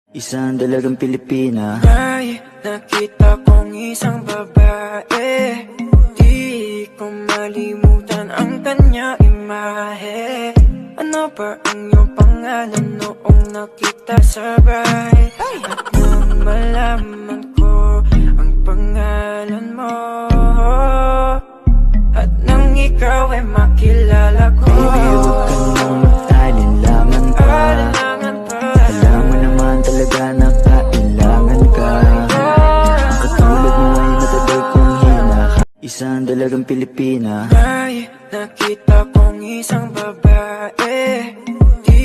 Isang dalagang Pilipina. May nakita kong isang babae, di ko malimutan ang kanya imahe. Ano ba ang iyong pangalan noong nakita sabay? At nang malaman ko ang pangalan mo, at nang ikaw ay makilala ko, Baby, huwag ka nang mag-alinlangan pa. Alam mo naman talaga na kailangan ka. Ang katulad mo ay matagal kong hinaka. Isang dalagang Pilipina. May nakita kong isang babae, di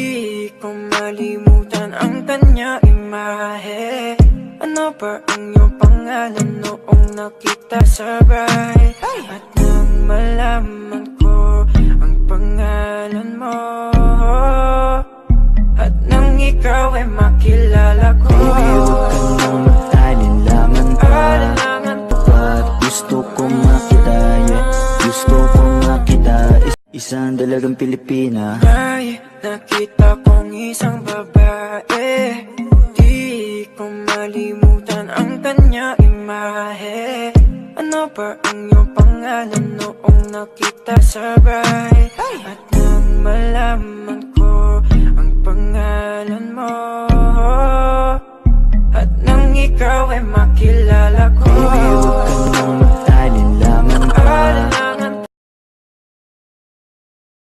ko malimutan ang kanya imahe. Ano ba ang iyong pangalan noong nakita sabay? At nang malaman ko ang pangalan mo, at nang ikaw ay makilala ko, Baby, huwag ka nang mag-alinlangan pa. Ba't gusto kong makita, yeah. Gusto kong makita. Isang dalagang Pilipina. May nakita kong isang babae, di ko malimutan ang kanya imahe. Ano ba ang iyong pangalan noong nakita sabay? At nang malaman ko ang pangalan mo, at nang ikaw ay makilala